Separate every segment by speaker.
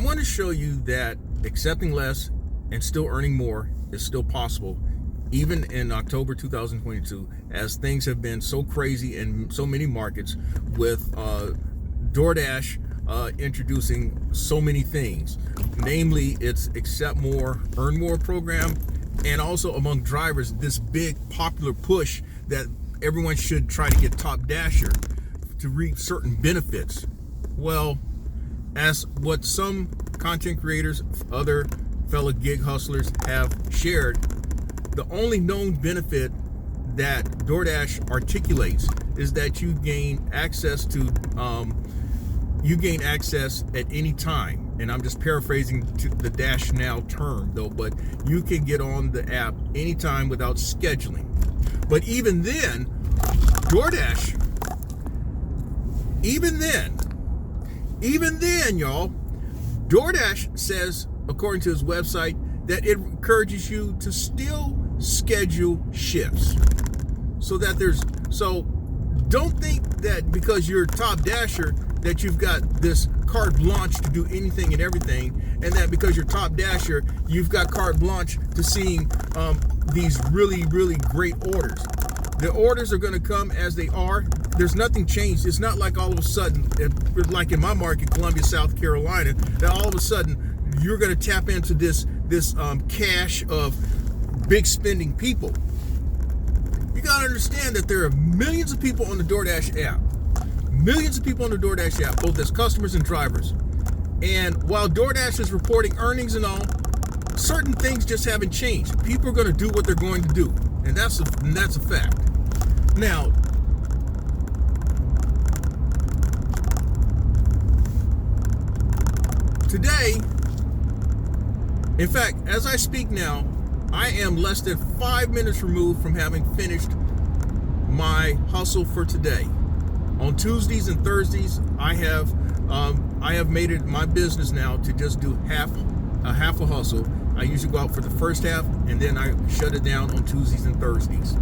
Speaker 1: want to show you that accepting less and still earning more is still possible, even in October 2022, as things have been so crazy in so many markets with DoorDash introducing so many things. Namely, it's accept more, earn more program, and also among drivers, this big popular push that everyone should try to get Top Dasher to reap certain benefits. Well, as what some content creators, other fellow gig hustlers have shared, the only known benefit that DoorDash articulates is that you gain access at any time. And I'm just paraphrasing the Dash Now term though, but you can get on the app anytime without scheduling. But even then, DoorDash, even then, y'all, DoorDash says, according to his website, that it encourages you to still schedule shifts. So don't think that because you're Top Dasher that you've got this carte blanche to do anything and everything, and that because you're Top Dasher, you've got carte blanche to seeing these really, really great orders. The orders are going to come as they are. There's nothing changed. It's not like all of a sudden, like in my market, Columbia, South Carolina, that all of a sudden you're going to tap into this cache of big spending people. You got to understand that there are millions of people on the DoorDash app. Millions of people on the DoorDash app, both as customers and drivers. And while DoorDash is reporting earnings and all, certain things just haven't changed. People are going to do what they're going to do. And that's a fact. Now, today, in fact, as I speak now, I am less than 5 minutes removed from having finished my hustle for today. On Tuesdays and Thursdays, I have made it my business now to just do half a hustle. I usually go out for the first half, and then I shut it down on Tuesdays and Thursdays.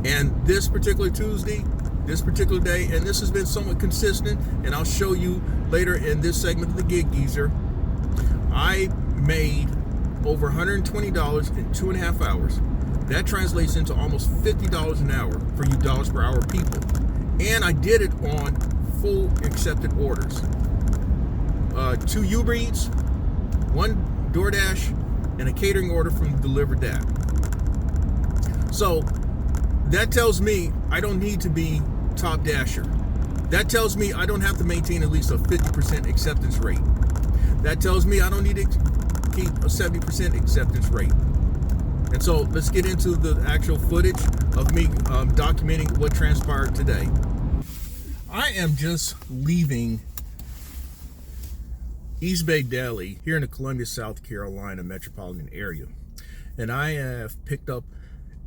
Speaker 1: And this particular Tuesday, this particular day, and this has been somewhat consistent, and I'll show you later in this segment of the Gig Geezer, I made over $120 in 2.5 hours. That translates into almost $50 an hour for you dollars per hour people. And I did it on full accepted orders. 2 UberEats, 1 DoorDash, and a catering order from Delivered That. So that tells me I don't need to be Top Dasher. That tells me I don't have to maintain at least a 50% acceptance rate. That tells me I don't need to keep a 70% acceptance rate. And so let's get into the actual footage of me documenting what transpired today. I am just leaving East Bay Deli here in the Columbia, South Carolina metropolitan area. And I have picked up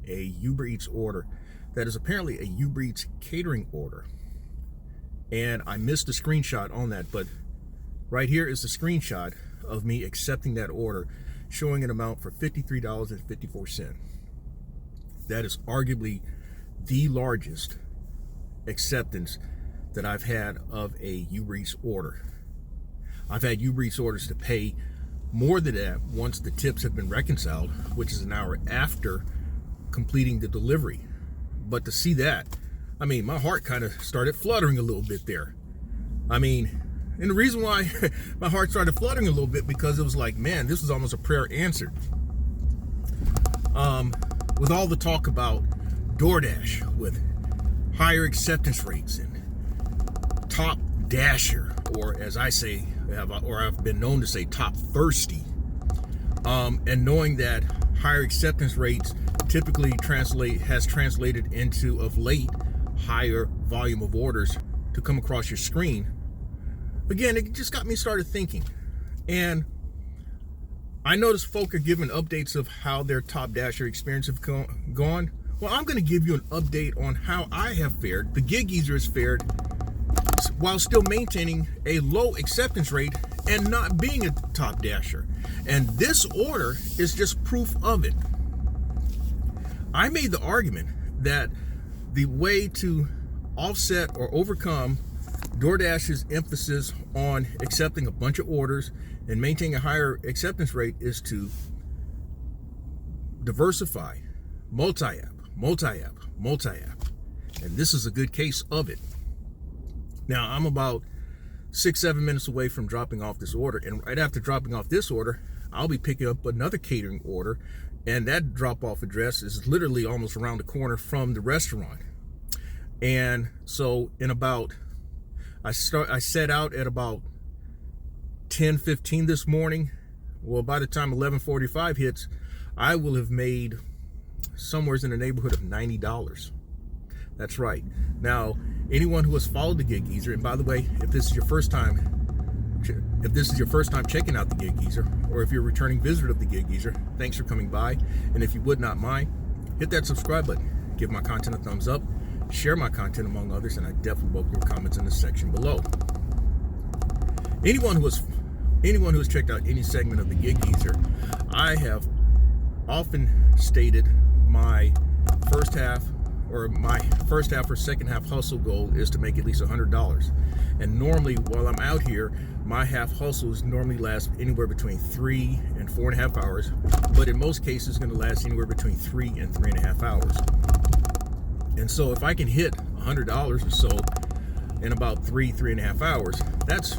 Speaker 1: a UberEats order that is apparently a UberEats catering order. And I missed a screenshot on that, but right here is the screenshot of me accepting that order, showing an amount for $53.54. That is arguably the largest acceptance that I've had of a UberEats order. I've had UberEats orders to pay more than that once the tips have been reconciled, which is an hour after completing the delivery. But to see that, I mean, my heart kind of started fluttering a little bit there. I mean, and the reason why my heart started fluttering a little bit, because it was like, man, this was almost a prayer answered. With all the talk about DoorDash with higher acceptance rates and Top Dasher, or as I say, or I've been known to say, Top Thirsty, and knowing that higher acceptance rates typically has translated into, of late, higher volume of orders to come across your screen. Again, it just got me started thinking. And I noticed folk are giving updates of how their Top Dasher experience have gone. Well, I'm going to give you an update on how I have fared, the Gig Geezer has fared, while still maintaining a low acceptance rate and not being a Top Dasher. And this order is just proof of it. I made the argument that the way to offset or overcome DoorDash's emphasis on accepting a bunch of orders and maintaining a higher acceptance rate is to diversify, multi-app. And this is a good case of it. Now, I'm about 6-7 minutes away from dropping off this order, and right after dropping off this order, I'll be picking up another catering order, and that drop-off address is literally almost around the corner from the restaurant. And so I set out at about 10:15 this morning. Well, by the time 11:45 hits, I will have made somewhere in the neighborhood of $90. That's right. Now, anyone who has followed the Gig Geezer, and by the way, if this is your first time checking out the Gig Geezer, or if you're a returning visitor of the Gig Geezer, thanks for coming by. And if you would not mind, hit that subscribe button, give my content a thumbs up, share my content among others, and I definitely welcome your comments in the section below. Anyone who has checked out any segment of the Gig Geezer, I have often stated my first half or second half hustle goal is to make at least $100. And normally, while I'm out here, my half hustles normally last anywhere between 3 and 4.5 hours, but in most cases, it's going to last anywhere between 3 and 3.5 hours. And so, if I can hit $100 or so in about 3.5 hours, that's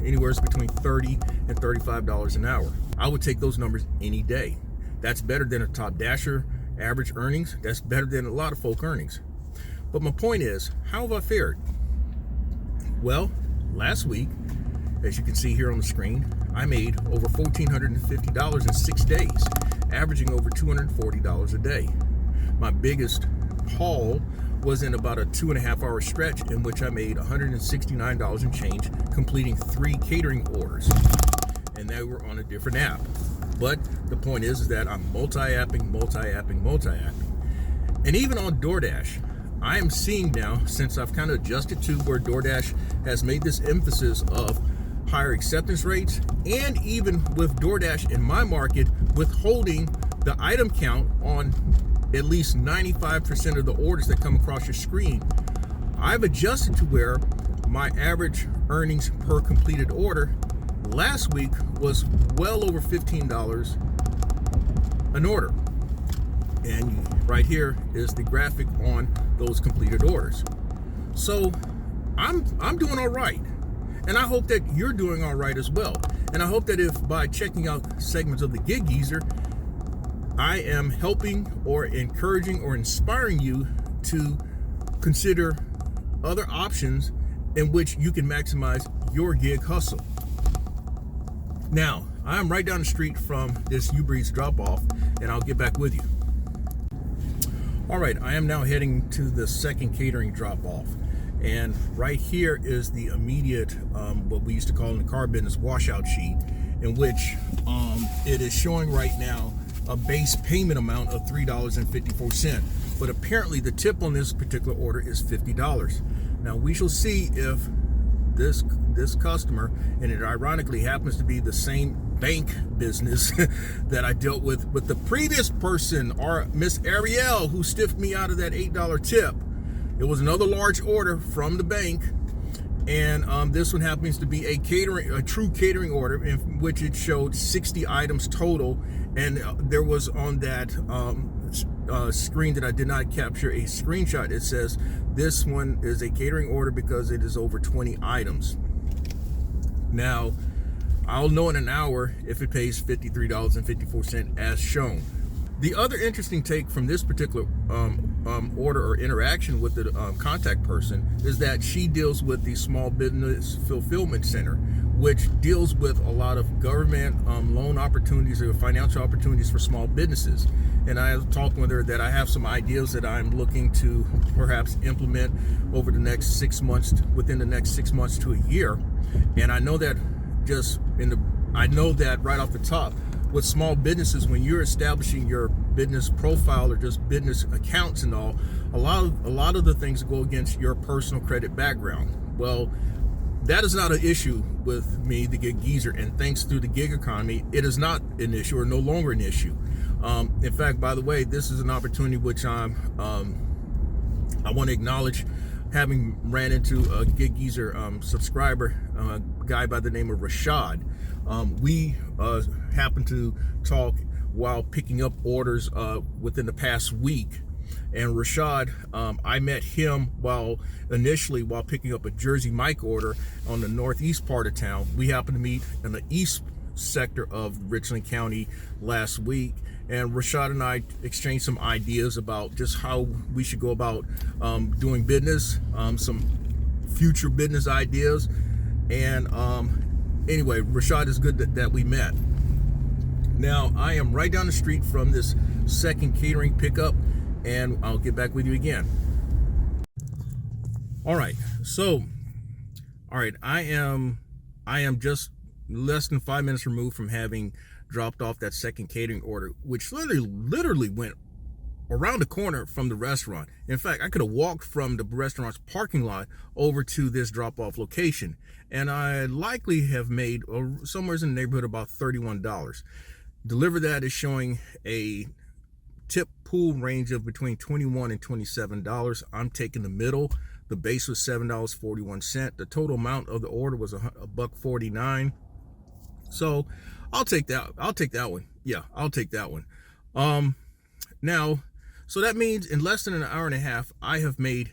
Speaker 1: anywhere between $30 and $35 an hour. I would take those numbers any day. That's better than a top dasher average earnings. That's better than a lot of folk earnings. But my point is, how have I fared? Well, last week, as you can see here on the screen, I made over $1,450 in 6 days, averaging over $240 a day. My biggest haul was in about a 2.5 hour stretch in which I made $169 and change, completing 3 catering orders. And they were on a different app. But the point is that I'm multi-apping. And even on DoorDash, I am seeing now, since I've kind of adjusted to where DoorDash has made this emphasis of higher acceptance rates, and even with DoorDash in my market withholding the item count on at least 95% of the orders that come across your screen, I've adjusted to where my average earnings per completed order last week was well over $15 an order. And right here is the graphic on those completed orders. So I'm doing all right. And I hope that you're doing all right as well. And I hope that if by checking out segments of the Gig Geezer, I am helping or encouraging or inspiring you to consider other options in which you can maximize your gig hustle. Now, I'm right down the street from this UberEats drop-off, and I'll get back with you. All right, I am now heading to the second catering drop-off. And right here is the immediate, what we used to call in the car business, washout sheet, in which it is showing right now a base payment amount of $3.54. But apparently the tip on this particular order is $50. Now we shall see if this customer, and it ironically happens to be the same bank business that I dealt with the previous person, or Miss Ariel, who stiffed me out of that $8 tip. It was another large order from the bank, and this one happens to be a true catering order, in which it showed 60 items total, and there was on that screen that I did not capture a screenshot. It says this one is a catering order because it is over 20 items. Now, I'll know in an hour if it pays $53.54 as shown. The other interesting take from this particular order or interaction with the contact person is that she deals with the Small Business Fulfillment Center, which deals with a lot of government loan opportunities or financial opportunities for small businesses. And I was talking with her that I have some ideas that I'm looking to perhaps implement over the next 6 months, within the next 6 months to a year. And I know that right off the top, with small businesses, when you're establishing your business profile or just business accounts and all, a lot of the things go against your personal credit background. Well, that is not an issue with me, the Gig Geezer, and thanks to the gig economy, it is not an issue, or no longer an issue. In fact, by the way, this is an opportunity which I want to acknowledge having ran into a Gig Geezer subscriber, a guy by the name of Rashad. We happened to talk while picking up orders within the past week. And Rashad, I met him initially while picking up a Jersey Mike order on the northeast part of town. We happened to meet in the east sector of Richland County last week, and Rashad and I exchanged some ideas about just how we should go about doing business, some future business ideas. And anyway, Rashad, is good that we met. Now, I am right down the street from this second catering pickup, and I'll get back with you again. All right, I am just less than 5 minutes removed from having dropped off that second catering order, which literally went around the corner from the restaurant. In fact, I could have walked from the restaurant's parking lot over to this drop-off location, and I likely have made somewhere in the neighborhood about $31. Deliver that is showing a tip pool range of between $21 and $27. I'm taking the middle. The base was $7.41. The total amount of the order was $1.49. So I'll take that. I'll take that one. Yeah, I'll take that one. Now, so that means in less than an hour and a half, I have made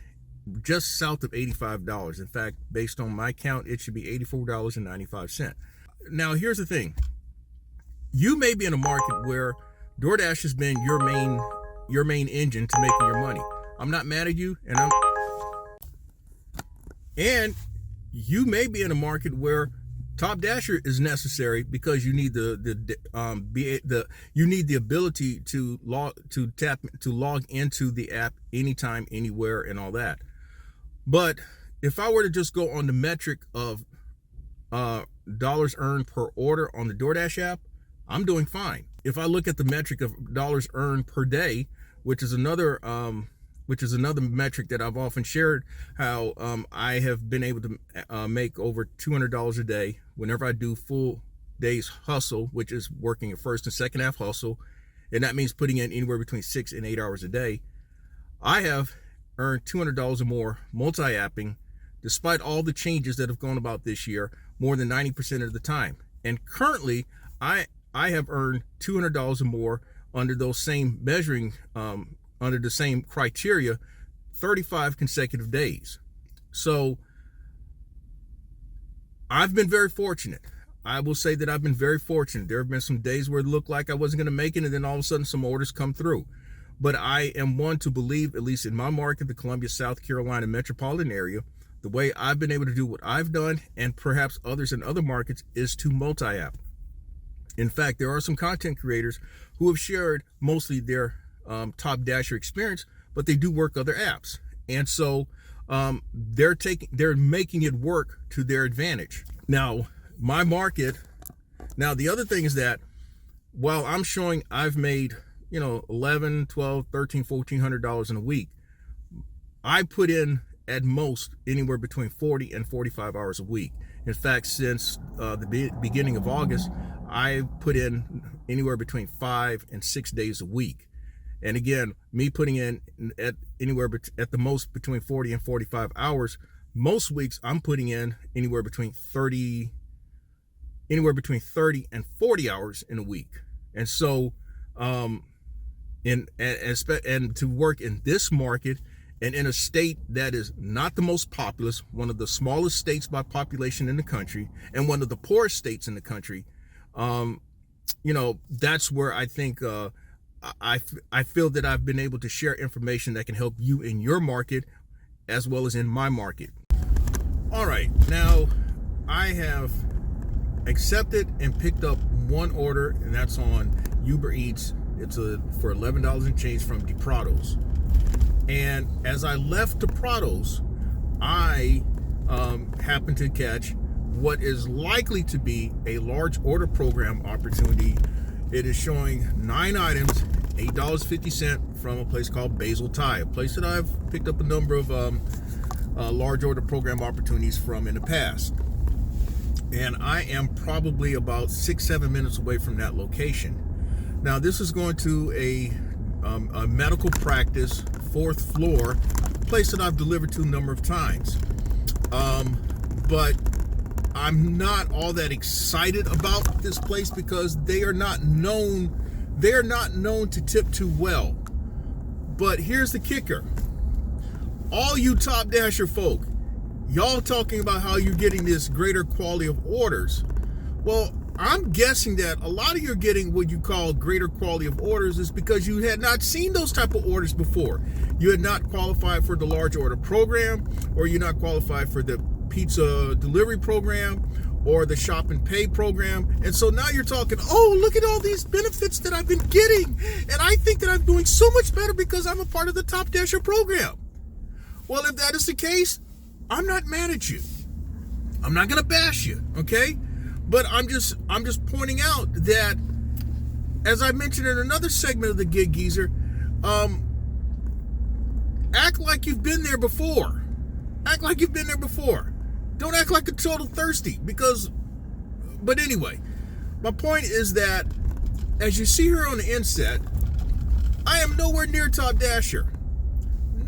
Speaker 1: just south of $85. In fact, based on my count, it should be $84.95. Now, here's the thing. You may be in a market where DoorDash has been your main engine to making your money. I'm not mad at you, and you may be in a market where Top Dasher is necessary because you need you need the ability to log into the app anytime, anywhere, and all that. But if I were to just go on the metric of dollars earned per order on the DoorDash app, I'm doing fine. If I look at the metric of dollars earned per day, which is another metric that I've often shared, how I have been able to make over $200 a day whenever I do full day's hustle, which is working a first and second half hustle, and that means putting in anywhere between 6 and 8 hours a day. I have earned $200 or more multi-apping, despite all the changes that have gone about this year, more than 90% of the time. And currently, I have earned $200 or more under those same measuring, under the same criteria, 35 consecutive days. So I've been very fortunate. I will say that I've been very fortunate. There have been some days where it looked like I wasn't going to make it, and then all of a sudden some orders come through. But I am one to believe, at least in my market, the Columbia, South Carolina metropolitan area, the way I've been able to do what I've done, and perhaps others in other markets, is to multi-app. In fact, there are some content creators who have shared mostly their Top Dasher experience, but they do work other apps. And so they're making it work to their advantage. Now, my market, the other thing is that while I'm showing I've made, $11, $12, $13, $1,400 in a week, I put in at most anywhere between 40 and 45 hours a week. In fact, since the beginning of August, I put in anywhere between 5 and 6 days a week. And again, me putting in at the most between 40 and 45 hours, most weeks I'm putting in anywhere between 30 and 40 hours in a week. And so, and to work in this market and in a state that is not the most populous, one of the smallest states by population in the country, and one of the poorest states in the country, that's where I think I feel that I've been able to share information that can help you in your market as well as in my market. All right, now I have accepted and picked up one order, and that's on UberEats. It's for $11 and change from DePrados. And as I left DePrados, I happened to catch what is likely to be a large order program opportunity. It is showing 9 items, $8.50 from a place called Basil Thai, a place that I've picked up a number of large order program opportunities from in the past. And I am probably about 6-7 minutes away from that location. Now, this is going to a medical practice, 4th floor, place that I've delivered to a number of times. But I'm not all that excited about this place because they are not known to tip too well. But here's the kicker. All you Top Dasher folk, y'all talking about how you're getting this greater quality of orders. Well, I'm guessing that a lot of you are getting what you call greater quality of orders is because you had not seen those type of orders before. You had not qualified for the large order program, or you're not qualified for the pizza delivery program or the shop and pay program. And so now you're talking, oh, look at all these benefits that I've been getting. And I think that I'm doing so much better because I'm a part of the Top Dasher program. Well, if that is the case, I'm not mad at you. I'm not going to bash you, okay? But I'm just pointing out that, as I mentioned in another segment of the Gig Geezer, act like you've been there before. Act like you've been there before. Don't act like a total thirsty but anyway, my point is that, as you see here on the inset, I am nowhere near Top Dasher.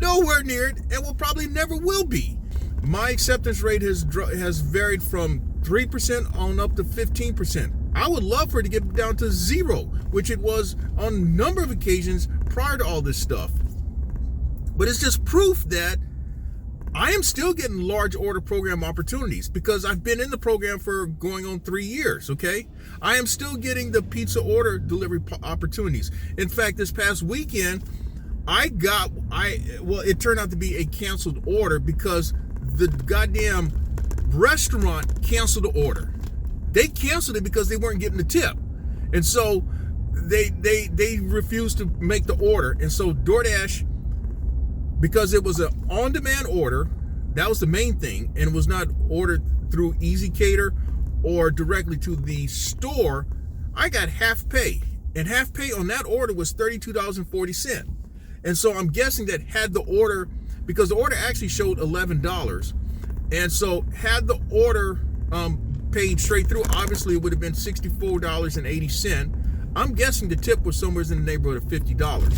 Speaker 1: Nowhere near it, and will probably never will be. My acceptance rate has varied from 3% on up to 15%. I would love for it to get down to 0, which it was on a number of occasions prior to all this stuff. But it's just proof that I am still getting large order program opportunities because I've been in the program for going on 3 years, okay? I am still getting the pizza order delivery opportunities. In fact, this past weekend, it turned out to be a canceled order because the goddamn restaurant canceled the order. They canceled it because they weren't getting the tip. And so they refused to make the order. And so DoorDash, because it was an on-demand order, that was the main thing, and it was not ordered through Easy Cater or directly to the store, I got half pay. And half pay on that order was $32.40. And so I'm guessing that had the order, because the order actually showed $11, and so had the order paid straight through, obviously it would have been $64.80. I'm guessing the tip was somewhere in the neighborhood of $50.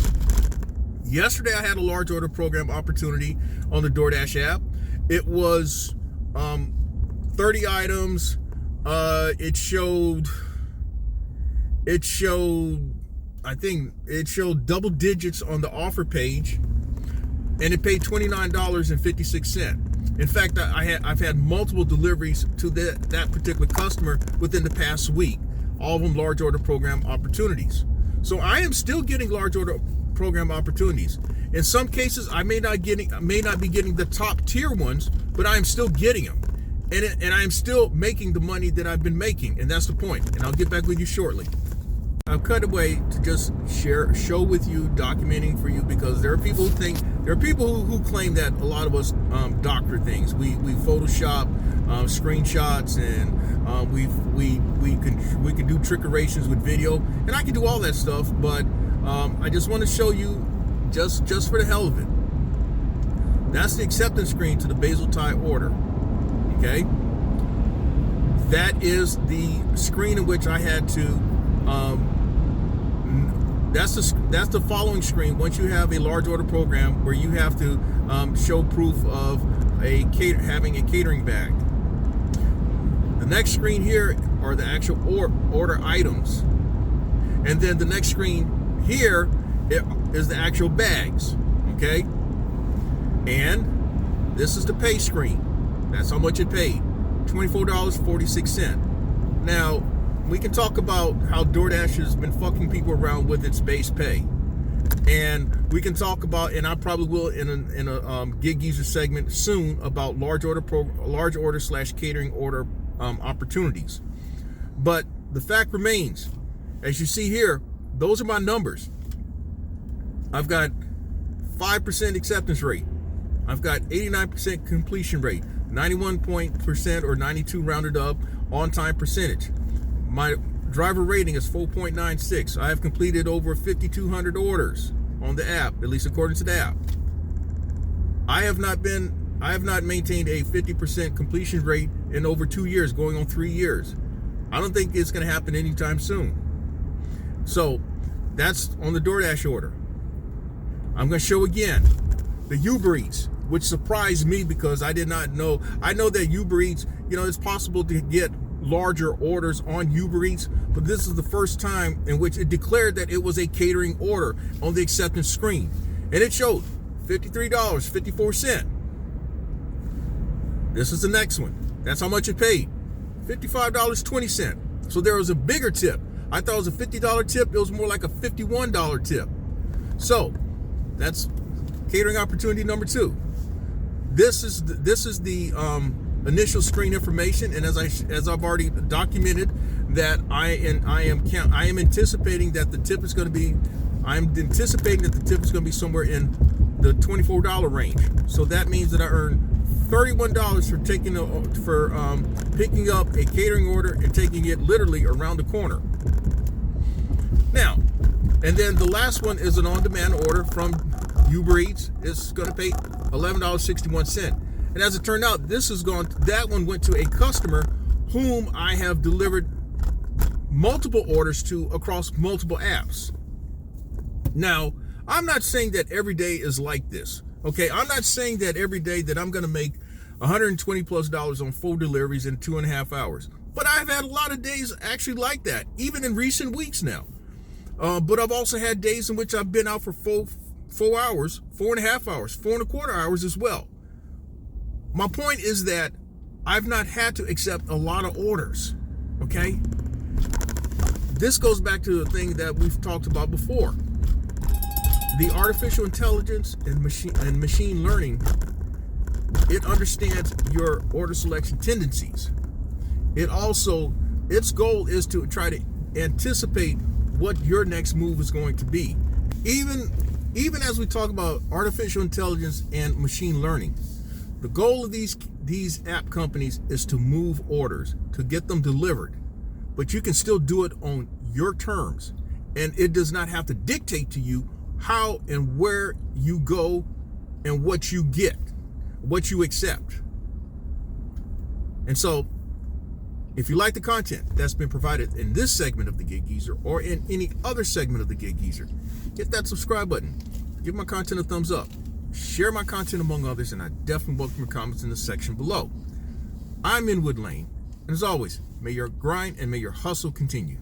Speaker 1: Yesterday I had a large order program opportunity on the DoorDash app. It was 30 items. It showed double digits on the offer page, and it paid $29.56. In fact, I've had multiple deliveries to that particular customer within the past week, all of them large order program opportunities. So I am still getting large order program opportunities. In some cases, I may not be getting the top tier ones, but I am still getting them, and I am still making the money that I've been making, and that's the point. And I'll get back with you shortly. I've cut away to just show with you, documenting for you, because there are people who claim that a lot of us doctor things. We Photoshop screenshots, and we can do trickerations with video, and I can do all that stuff. But I just want to show you, just for the hell of it. That's the acceptance screen to the Basil Thai order. Okay, that is the screen in which I had to. That's the following screen once you have a large order program where you have to show proof of having a catering bag. The next screen here are the actual order items, and then the next screen here is the actual bags. Okay, and this is the pay screen. That's how much it paid, $24.46. Now, we can talk about how DoorDash has been fucking people around with its base pay, and we can talk about, and I probably will in a Gig Geezer segment soon, about large order / catering order opportunities. But the fact remains, as you see here, those are my numbers. I've got 5% acceptance rate. I've got 89% completion rate, 91% or 92 rounded up on-time percentage. My driver rating is 4.96. I have completed over 5,200 orders on the app, at least according to the app. I have not maintained a 50% completion rate in over 2 years, going on 3 years. I don't think it's going to happen anytime soon. So that's on the DoorDash order. I'm going to show again the UberEats. which surprised me because I did not know. I know that UberEats, it's possible to get larger orders on UberEats, but this is the first time in which it declared that it was a catering order on the acceptance screen. And it showed $53.54. This is the next one. That's how much it paid. $55.20. So there was a bigger tip. I thought it was a $50 tip. It was more like a $51 tip. So that's catering opportunity number 2. This is the initial screen information, and as I've already documented, that I am anticipating that the tip is going to be somewhere in the $24 range. So that means that I earn $31 for picking up a catering order and taking it literally around the corner. Now, and then the last one is an on-demand order from UberEats. It's going to pay $11.61. And as it turned out, that one went to a customer whom I have delivered multiple orders to across multiple apps. Now, I'm not saying that every day is like this. Okay, I'm not saying that every day that I'm going to make $120+ on full deliveries in 2.5 hours. But I've had a lot of days actually like that, even in recent weeks now. But I've also had days in which I've been out for 4 hours, 4.5 hours, 4.25 hours as well. My point is that I've not had to accept a lot of orders. Okay? This goes back to the thing that we've talked about before. The artificial intelligence and machine learning, it understands your order selection tendencies. Its goal is to try to anticipate what your next move is going to be. Even as we talk about artificial intelligence and machine learning, the goal of these app companies is to move orders, to get them delivered. But you can still do it on your terms, and it does not have to dictate to you how and where you go and what you get, what you accept. And so, if you like the content that's been provided in this segment of the Gig Geezer or in any other segment of the Gig Geezer, hit that subscribe button, give my content a thumbs up, share my content among others, and I definitely welcome your comments in the section below. I'm Inwood Lane, and as always, may your grind and may your hustle continue.